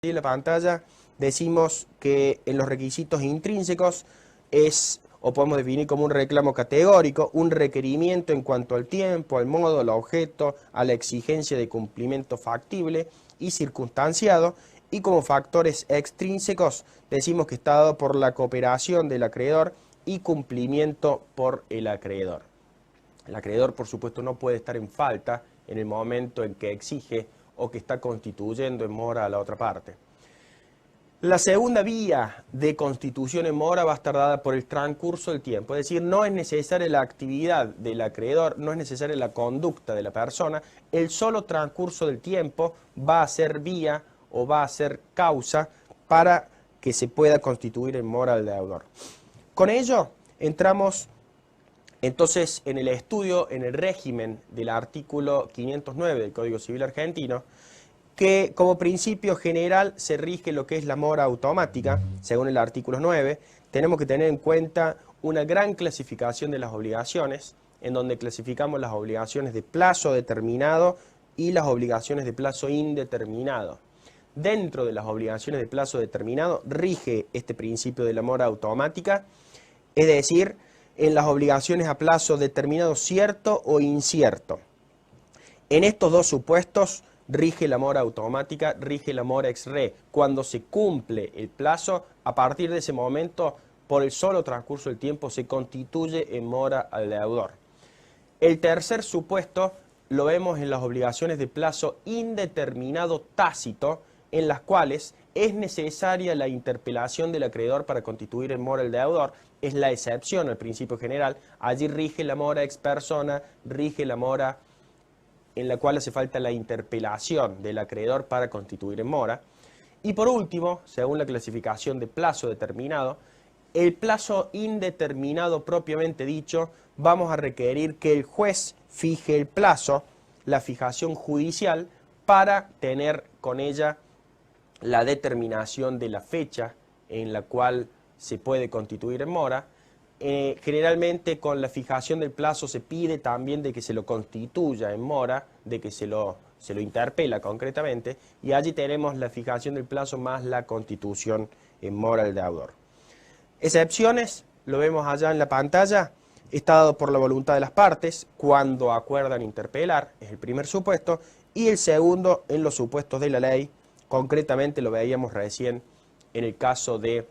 En la pantalla decimos que en los requisitos intrínsecos o podemos definir como un reclamo categórico, un requerimiento en cuanto al tiempo, al modo, al objeto, a la exigencia de cumplimiento factible y circunstanciado, y como factores extrínsecos decimos que está dado por la cooperación del acreedor y cumplimiento por el acreedor. El acreedor, por supuesto, no puede estar en falta en el momento en que exige o que está constituyendo en mora a la otra parte. La segunda vía de constitución en mora va a estar dada por el transcurso del tiempo, es decir, no es necesaria la actividad del acreedor, no es necesaria la conducta de la persona, el solo transcurso del tiempo va a ser vía o va a ser causa para que se pueda constituir en mora al deudor. Con ello entramos entonces en el estudio, en el régimen del artículo 509 del Código Civil Argentino, que como principio general se rige lo que es la mora automática, según el artículo 9. Tenemos que tener en cuenta una gran clasificación de las obligaciones, en donde clasificamos las obligaciones de plazo determinado y las obligaciones de plazo indeterminado. Dentro de las obligaciones de plazo determinado rige este principio de la mora automática, es decir, en las obligaciones a plazo determinado cierto o incierto. En estos dos supuestos rige la mora automática, rige la mora ex re. Cuando se cumple el plazo, a partir de ese momento, por el solo transcurso del tiempo, se constituye en mora al deudor. El tercer supuesto lo vemos en las obligaciones de plazo indeterminado tácito, en las cuales es necesaria la interpelación del acreedor para constituir en mora al deudor. Es la excepción al principio general. Allí rige la mora ex persona, rige la mora en la cual hace falta la interpelación del acreedor para constituir en mora. Y por último, según la clasificación de plazo determinado, el plazo indeterminado propiamente dicho, vamos a requerir que el juez fije el plazo, la fijación judicial, para tener con ella la determinación de la fecha en la cual se puede constituir en mora. Generalmente con la fijación del plazo se pide también de que se lo constituya en mora, de que se lo interpela concretamente, y allí tenemos la fijación del plazo más la constitución en mora del deudor. Excepciones, lo vemos allá en la pantalla, está dado por la voluntad de las partes cuando acuerdan interpelar, es el primer supuesto, y el segundo en los supuestos de la ley, concretamente lo veíamos recién en el caso de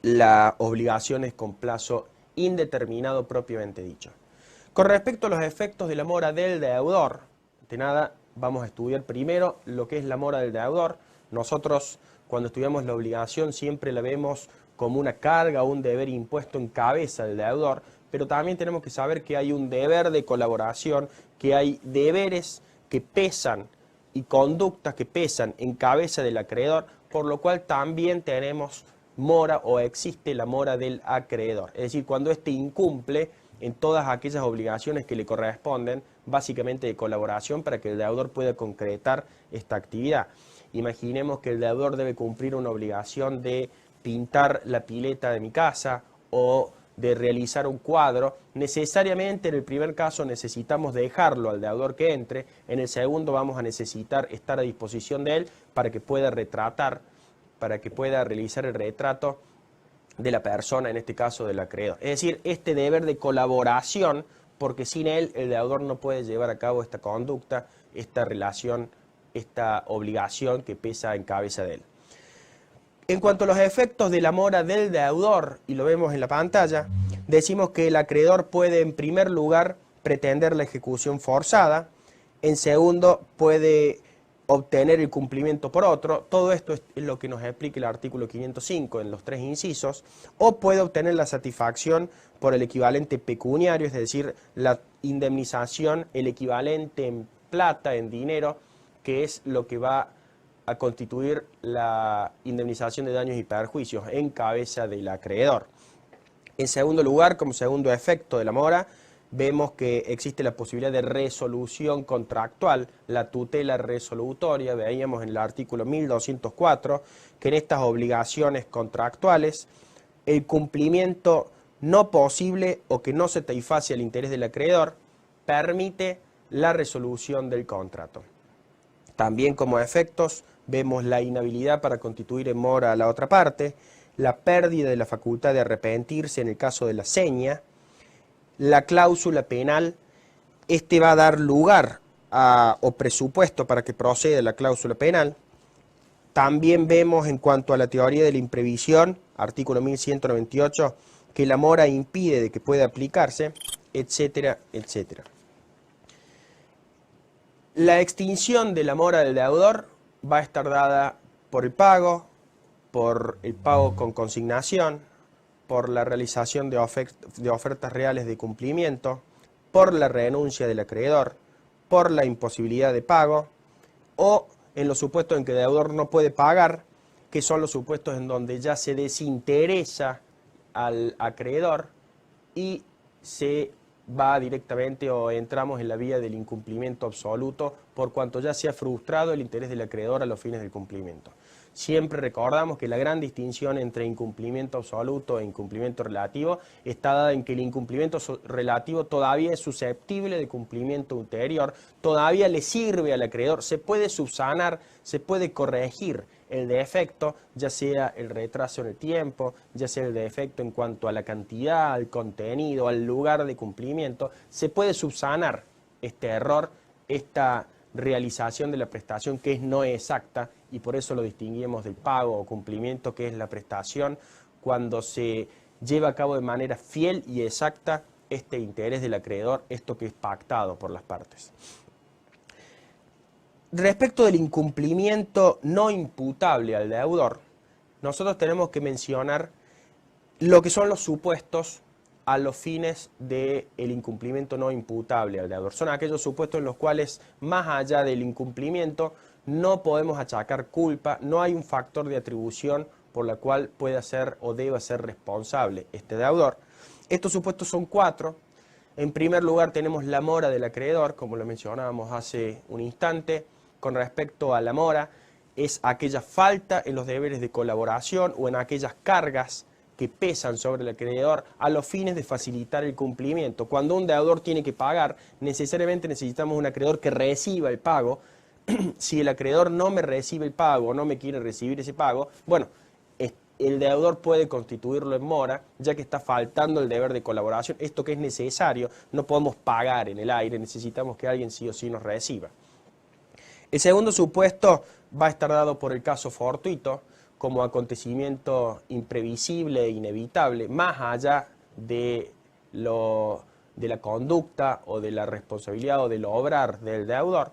las obligaciones con plazo indeterminado propiamente dicho. Con respecto a los efectos de la mora del deudor, de nada, vamos a estudiar primero lo que es la mora del deudor. Nosotros cuando estudiamos la obligación siempre la vemos como una carga o un deber impuesto en cabeza del deudor, pero también tenemos que saber que hay un deber de colaboración, que hay deberes que pesan y conductas que pesan en cabeza del acreedor, por lo cual también tenemos mora o existe la mora del acreedor. Es decir, cuando éste incumple en todas aquellas obligaciones que le corresponden, básicamente de colaboración para que el deudor pueda concretar esta actividad. Imaginemos que el deudor debe cumplir una obligación de pintar la pileta de mi casa o de realizar un cuadro. Necesariamente en el primer caso necesitamos dejarlo al deudor que entre, en el segundo vamos a necesitar estar a disposición de él para que pueda retratar, para que pueda realizar el retrato de la persona, en este caso del acreedor. Es decir, este deber de colaboración, porque sin él el deudor no puede llevar a cabo esta conducta, esta relación, esta obligación que pesa en cabeza de él. En cuanto a los efectos de la mora del deudor, y lo vemos en la pantalla, decimos que el acreedor puede en primer lugar pretender la ejecución forzada, en segundo puede obtener el cumplimiento por otro, todo esto es lo que nos explica el artículo 505 en los tres incisos, o puede obtener la satisfacción por el equivalente pecuniario, es decir, la indemnización, el equivalente en plata, en dinero, que es lo que va a constituir la indemnización de daños y perjuicios en cabeza del acreedor. En segundo lugar, como segundo efecto de la mora, vemos que existe la posibilidad de resolución contractual, la tutela resolutoria. Veíamos en el artículo 1204 que en estas obligaciones contractuales el cumplimiento no posible o que no se satisface al interés del acreedor permite la resolución del contrato. También como efectos vemos la inhabilidad para constituir en mora a la otra parte, la pérdida de la facultad de arrepentirse en el caso de la seña, la cláusula penal. Este va a dar lugar o presupuesto para que proceda la cláusula penal. También vemos en cuanto a la teoría de la imprevisión, artículo 1198, que la mora impide de que pueda aplicarse, etcétera, etcétera. La extinción de la mora del deudor va a estar dada por el pago con consignación, por la realización de ofertas reales de cumplimiento, por la renuncia del acreedor, por la imposibilidad de pago, o en los supuestos en que el deudor no puede pagar, que son los supuestos en donde ya se desinteresa al acreedor y se va directamente o entramos en la vía del incumplimiento absoluto por cuanto ya se ha frustrado el interés del acreedor a los fines del cumplimiento. Siempre recordamos que la gran distinción entre incumplimiento absoluto e incumplimiento relativo está dada en que el incumplimiento relativo todavía es susceptible de cumplimiento ulterior, todavía le sirve al acreedor, se puede subsanar, se puede corregir el defecto, ya sea el retraso en el tiempo, ya sea el defecto en cuanto a la cantidad, al contenido, al lugar de cumplimiento, se puede subsanar este error, esta realización de la prestación que es no exacta, y por eso lo distinguimos del pago o cumplimiento, que es la prestación cuando se lleva a cabo de manera fiel y exacta este interés del acreedor, esto que es pactado por las partes. Respecto del incumplimiento no imputable al deudor, nosotros tenemos que mencionar lo que son los supuestos a los fines del incumplimiento no imputable al deudor. Son aquellos supuestos en los cuales, más allá del incumplimiento, no podemos achacar culpa, no hay un factor de atribución por la cual pueda ser o deba ser responsable este deudor. Estos supuestos son 4. En primer lugar tenemos la mora del acreedor, como lo mencionábamos hace un instante. Con respecto a la mora, es aquella falta en los deberes de colaboración o en aquellas cargas que pesan sobre el acreedor a los fines de facilitar el cumplimiento. Cuando un deudor tiene que pagar, necesariamente necesitamos un acreedor que reciba el pago. Si el acreedor no me recibe el pago o no me quiere recibir ese pago, bueno, el deudor puede constituirlo en mora, ya que está faltando el deber de colaboración. Esto que es necesario, no podemos pagar en el aire, necesitamos que alguien sí o sí nos reciba. El segundo supuesto va a estar dado por el caso fortuito, como acontecimiento imprevisible e inevitable, más allá de la conducta o de la responsabilidad o del obrar del deudor.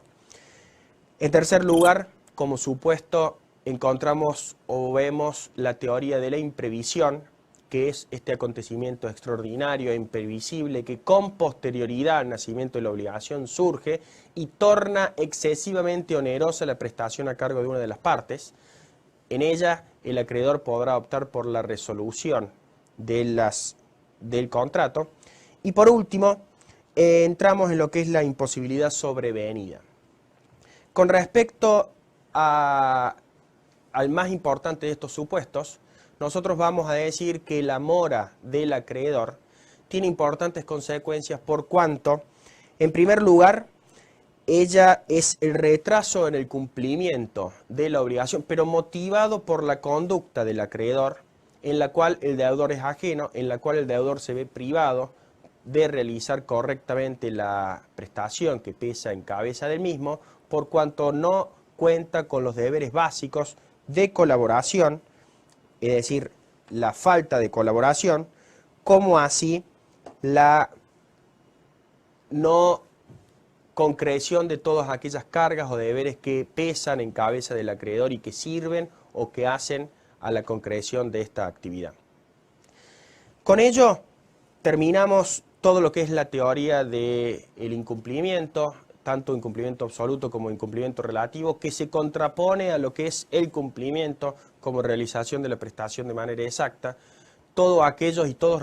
En tercer lugar, como supuesto, encontramos o vemos la teoría de la imprevisión, que es este acontecimiento extraordinario e imprevisible que con posterioridad al nacimiento de la obligación surge y torna excesivamente onerosa la prestación a cargo de una de las partes. En ella, el acreedor podrá optar por la resolución del contrato. Y por último, entramos en lo que es la imposibilidad sobrevenida. Con respecto al más importante de estos supuestos, nosotros vamos a decir que la mora del acreedor tiene importantes consecuencias por cuanto, en primer lugar, ella es el retraso en el cumplimiento de la obligación, pero motivado por la conducta del acreedor, en la cual el deudor es ajeno, en la cual el deudor se ve privado de realizar correctamente la prestación que pesa en cabeza del mismo, por cuanto no cuenta con los deberes básicos de colaboración, es decir, la falta de colaboración, como así la no concreción de todas aquellas cargas o deberes que pesan en cabeza del acreedor y que sirven o que hacen a la concreción de esta actividad. Con ello terminamos todo lo que es la teoría del incumplimiento, tanto incumplimiento absoluto como incumplimiento relativo, que se contrapone a lo que es el cumplimiento como realización de la prestación de manera exacta. Todos aquellos y todos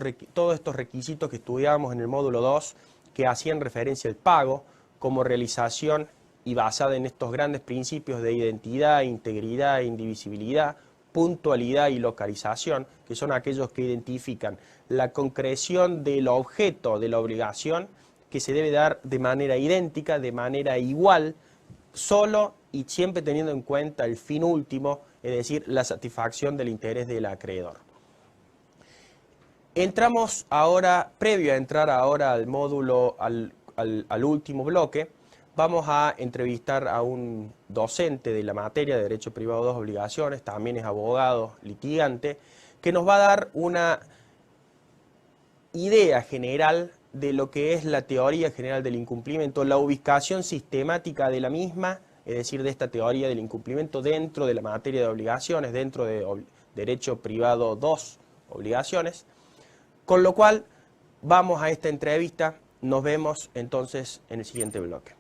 estos requisitos que estudiábamos en el módulo 2 que hacían referencia al pago como realización y basada en estos grandes principios de identidad, integridad, indivisibilidad, puntualidad y localización, que son aquellos que identifican la concreción del objeto de la obligación que se debe dar de manera idéntica, de manera igual, solo y siempre teniendo en cuenta el fin último, es decir, la satisfacción del interés del acreedor. Entramos ahora, previo a entrar ahora al módulo, al último bloque, vamos a entrevistar a un docente de la materia de Derecho Privado 2 Obligaciones, también es abogado litigante, que nos va a dar una idea general de lo que es la teoría general del incumplimiento, la ubicación sistemática de la misma, es decir, de esta teoría del incumplimiento dentro de la materia de obligaciones, dentro de Derecho Privado 2 Obligaciones. Con lo cual, vamos a esta entrevista, nos vemos entonces en el siguiente bloque.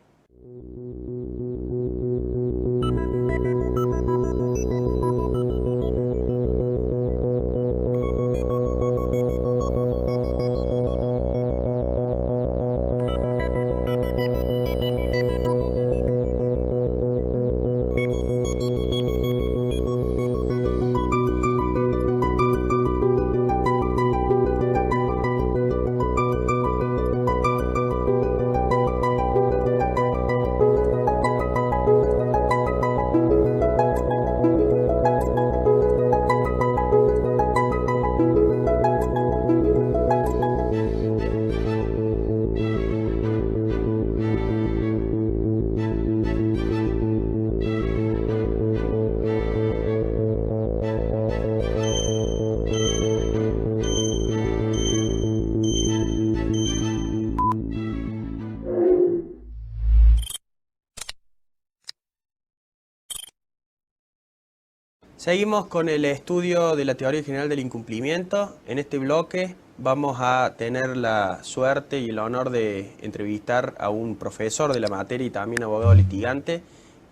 Seguimos con el estudio de la teoría general del incumplimiento. En este bloque vamos a tener la suerte y el honor de entrevistar a un profesor de la materia y también abogado litigante,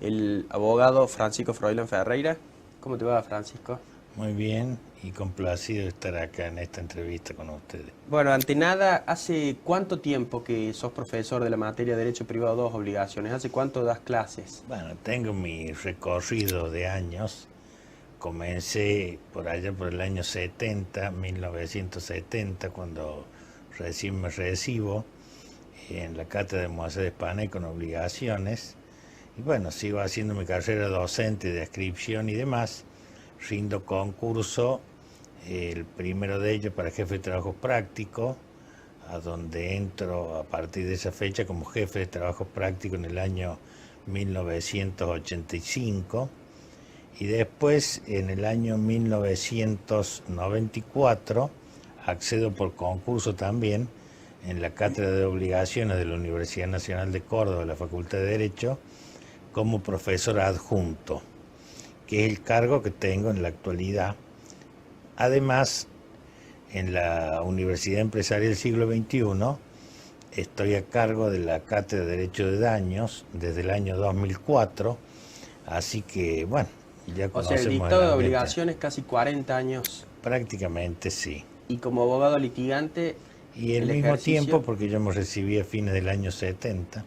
el abogado Francisco Froilán Ferreira. ¿Cómo te va, Francisco? Muy bien y complacido de estar acá en esta entrevista con ustedes. Bueno, ante nada, ¿hace cuánto tiempo que sos profesor de la materia de Derecho Privado 2 Obligaciones? ¿Hace cuánto das clases? Bueno, tengo mi recorrido de años. Comencé por allá por el año 70, 1970, cuando recién me recibo en la cátedra de Moisés España con obligaciones. Y bueno, sigo haciendo mi carrera docente de adscripción y demás. Rindo concurso, el primero de ellos para jefe de trabajo práctico, a donde entro a partir de esa fecha como jefe de trabajo práctico en el año 1985. Y después, en el año 1994, accedo por concurso también en la Cátedra de Obligaciones de la Universidad Nacional de Córdoba, la Facultad de Derecho, como profesor adjunto, que es el cargo que tengo en la actualidad. Además, en la Universidad Empresarial del Siglo XXI, estoy a cargo de la Cátedra de Derecho de Daños desde el año 2004, así que, bueno, ya o sea, el dictado de obligaciones casi 40 años. Prácticamente sí. Y como abogado litigante. Y el mismo tiempo, porque yo me recibí a fines del año 70,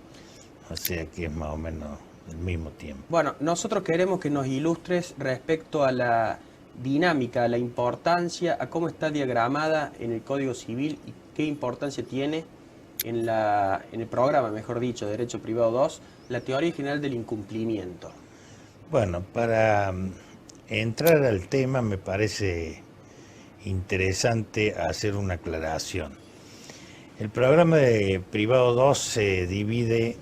o sea que es más o menos el mismo tiempo. Bueno, nosotros queremos que nos ilustres respecto a la dinámica, a la importancia, a cómo está diagramada en el Código Civil y qué importancia tiene en el programa, mejor dicho, Derecho Privado 2, la teoría general del incumplimiento. Bueno, para entrar al tema me parece interesante hacer una aclaración. El programa de Privado 2 se divide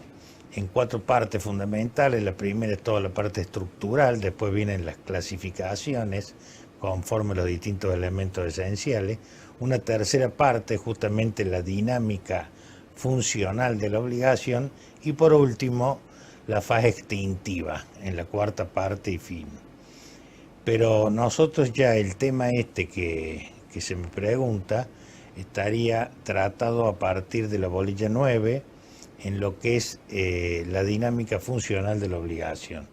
en 4 partes fundamentales. La primera es toda la parte estructural, después vienen las clasificaciones conforme los distintos elementos esenciales. Una tercera parte es justamente la dinámica funcional de la obligación y por último la fase extintiva, en la cuarta parte y fin. Pero nosotros ya el tema que se me pregunta estaría tratado a partir de la bolilla 9 en lo que es la dinámica funcional de la obligación.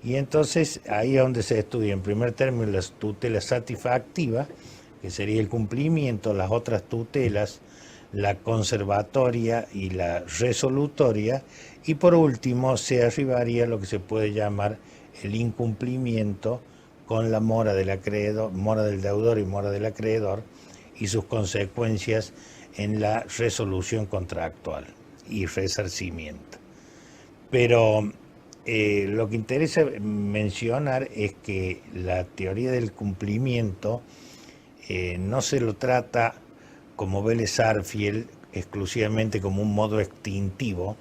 Y entonces ahí es donde se estudia en primer término la tutela satisfactiva, que sería el cumplimiento, las otras tutelas, la conservatoria y la resolutoria, y por último se arribaría a lo que se puede llamar el incumplimiento con la mora del acreedor, mora del deudor y mora del acreedor, y sus consecuencias en la resolución contractual y resarcimiento. Pero lo que interesa mencionar es que la teoría del cumplimiento no se lo trata, como Vélez Sarsfield, exclusivamente como un modo extintivo,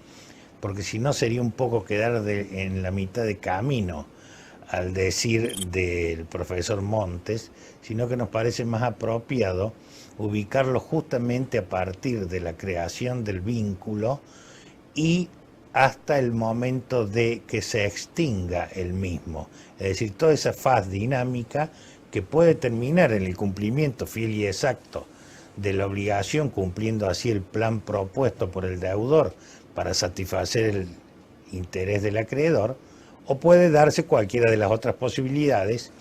porque si no sería un poco quedar en la mitad de camino al decir del profesor Montes, sino que nos parece más apropiado ubicarlo justamente a partir de la creación del vínculo y hasta el momento de que se extinga el mismo. Es decir, toda esa faz dinámica que puede terminar en el cumplimiento fiel y exacto de la obligación, cumpliendo así el plan propuesto por el deudor para satisfacer el interés del acreedor, o puede darse cualquiera de las otras posibilidades,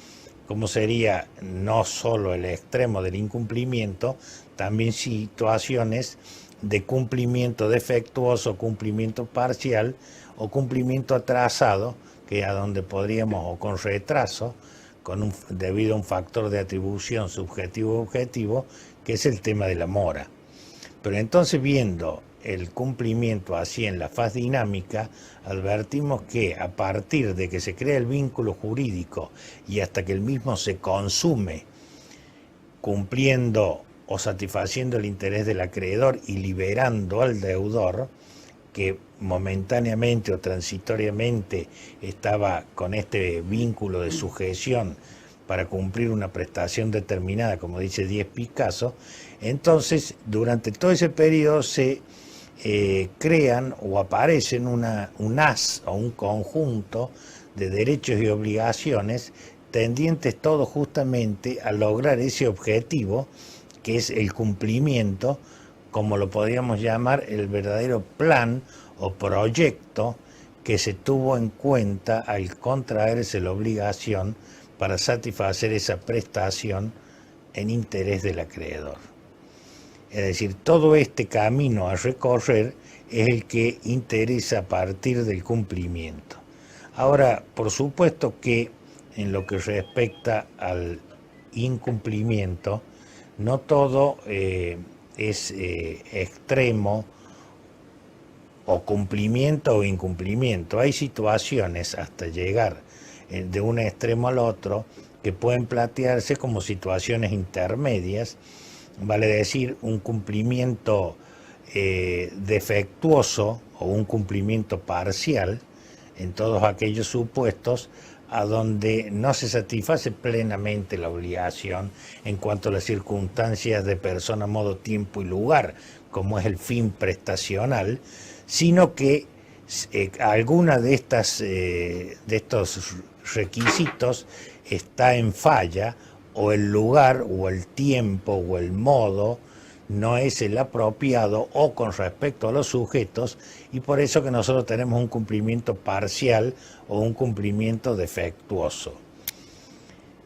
como sería no solo el extremo del incumplimiento, también situaciones de cumplimiento defectuoso, cumplimiento parcial o cumplimiento atrasado, que a donde podríamos, o con retraso, debido a un factor de atribución subjetivo-objetivo, que es el tema de la mora. Pero entonces, viendo el cumplimiento así en la faz dinámica, advertimos que a partir de que se crea el vínculo jurídico y hasta que el mismo se consume, cumpliendo o satisfaciendo el interés del acreedor y liberando al deudor, que momentáneamente o transitoriamente estaba con este vínculo de sujeción para cumplir una prestación determinada, como dice Díez Picasso, entonces durante todo ese periodo se crean o aparecen un haz o un conjunto de derechos y obligaciones tendientes todos justamente a lograr ese objetivo, que es el cumplimiento, como lo podríamos llamar, el verdadero plan o proyecto que se tuvo en cuenta al contraerse la obligación para satisfacer esa prestación en interés del acreedor. Es decir, todo este camino a recorrer es el que interesa a partir del cumplimiento. Ahora, por supuesto que en lo que respecta al incumplimiento, no todo es extremo o cumplimiento o incumplimiento. Hay situaciones hasta llegar de un extremo al otro que pueden plantearse como situaciones intermedias, vale decir, un cumplimiento defectuoso o un cumplimiento parcial en todos aquellos supuestos a donde no se satisface plenamente la obligación en cuanto a las circunstancias de persona, modo, tiempo y lugar, como es el fin prestacional, sino que alguna de estos requisitos está en falla, o el lugar o el tiempo o el modo no es el apropiado o con respecto a los sujetos, y por eso que nosotros tenemos un cumplimiento parcial o un cumplimiento defectuoso.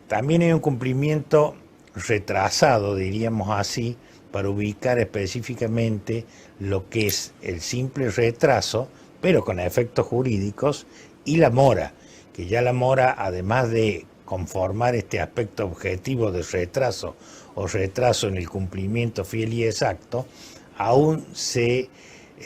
También hay un cumplimiento retrasado, diríamos así, para ubicar específicamente lo que es el simple retraso, pero con efectos jurídicos, y la mora, que ya la mora, además de conformar este aspecto objetivo de retraso o retraso en el cumplimiento fiel y exacto, aún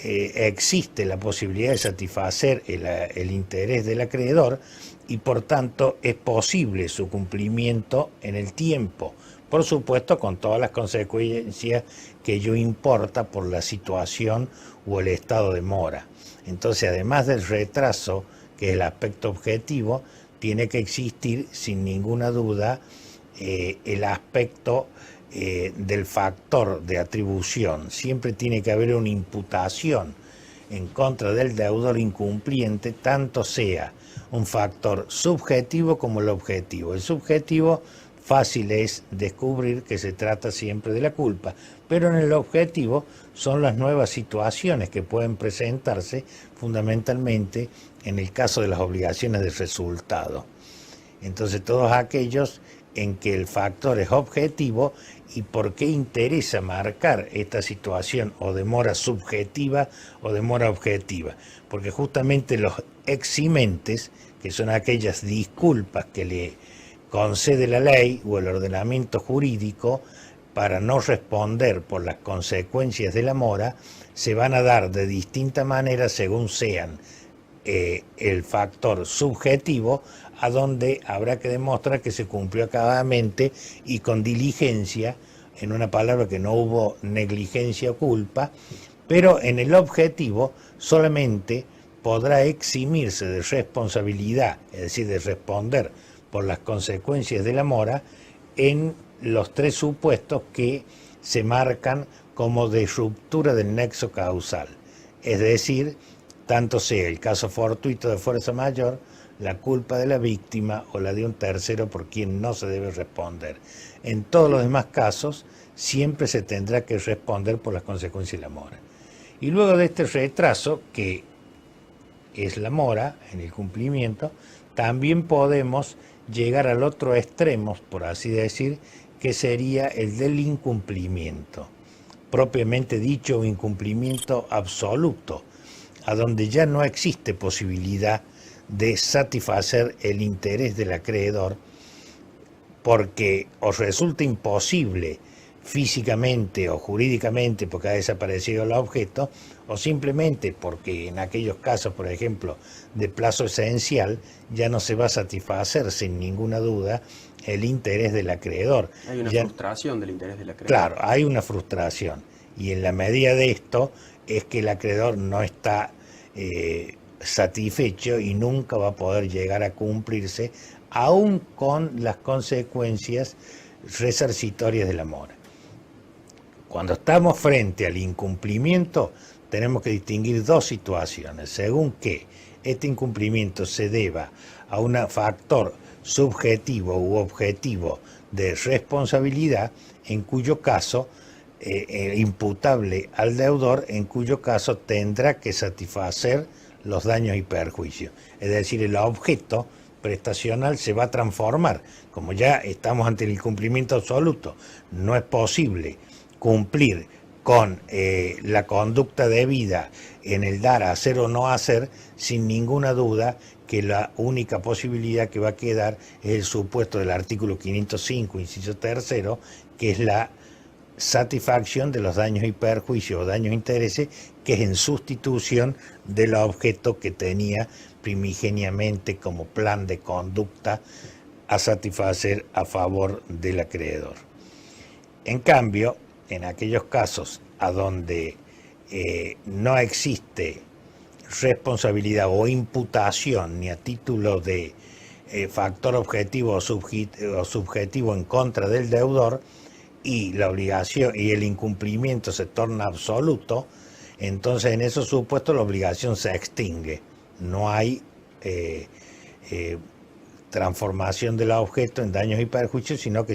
existe la posibilidad de satisfacer el interés del acreedor, y por tanto es posible su cumplimiento en el tiempo, por supuesto con todas las consecuencias que ello importa por la situación o el estado de mora. Entonces, además del retraso, que es el aspecto objetivo, tiene que existir sin ninguna duda el aspecto del factor de atribución. Siempre tiene que haber una imputación en contra del deudor incumpliente, tanto sea un factor subjetivo como el objetivo. El subjetivo fácil es descubrir que se trata siempre de la culpa, pero en el objetivo son las nuevas situaciones que pueden presentarse fundamentalmente en el caso de las obligaciones de resultado. Entonces, todos aquellos en que el factor es objetivo. ¿Y por qué interesa marcar esta situación o de mora subjetiva o de mora objetiva? Porque justamente los eximentes, que son aquellas disculpas que le concede la ley o el ordenamiento jurídico para no responder por las consecuencias de la mora, se van a dar de distinta manera según sean el factor subjetivo, a donde habrá que demostrar que se cumplió acabadamente y con diligencia, en una palabra que no hubo negligencia o culpa, pero en el objetivo solamente podrá eximirse de responsabilidad, es decir, de responder por las consecuencias de la mora, en los tres supuestos que se marcan como de ruptura del nexo causal, es decir, tanto sea el caso fortuito de fuerza mayor, la culpa de la víctima o la de un tercero por quien no se debe responder. En todos los demás casos, siempre se tendrá que responder por las consecuencias de la mora. Y luego de este retraso, que es la mora en el cumplimiento, también podemos llegar al otro extremo, por así decir, que sería el del incumplimiento, propiamente dicho, incumplimiento absoluto, a donde ya no existe posibilidad de satisfacer el interés del acreedor, porque os resulta imposible físicamente o jurídicamente porque ha desaparecido el objeto, o simplemente porque en aquellos casos, por ejemplo, de plazo esencial, ya no se va a satisfacer sin ninguna duda el interés del acreedor. Hay una frustración del interés del acreedor. Claro, hay una frustración, y en la medida de esto es que el acreedor no está satisfecho y nunca va a poder llegar a cumplirse, aún con las consecuencias resarcitorias de la mora. Cuando estamos frente al incumplimiento, tenemos que distinguir dos situaciones, según que este incumplimiento se deba a un factor subjetivo u objetivo de responsabilidad, en cuyo caso imputable al deudor, en cuyo caso tendrá que satisfacer los daños y perjuicios. Es decir, el objeto prestacional se va a transformar. Como ya estamos ante el incumplimiento absoluto, no es posible cumplir con la conducta debida en el dar, hacer o no hacer, sin ninguna duda que la única posibilidad que va a quedar es el supuesto del artículo 505, inciso tercero, que es la satisfacción de los daños y perjuicios o daños e intereses, que es en sustitución del objeto que tenía primigeniamente como plan de conducta a satisfacer a favor del acreedor. En cambio, en aquellos casos a donde no existe responsabilidad o imputación ni a título de factor objetivo o subjetivo en contra del deudor, y la obligación y el incumplimiento se torna absoluto, entonces en esos supuestos la obligación se extingue. No hay transformación del objeto en daños y perjuicios, sino que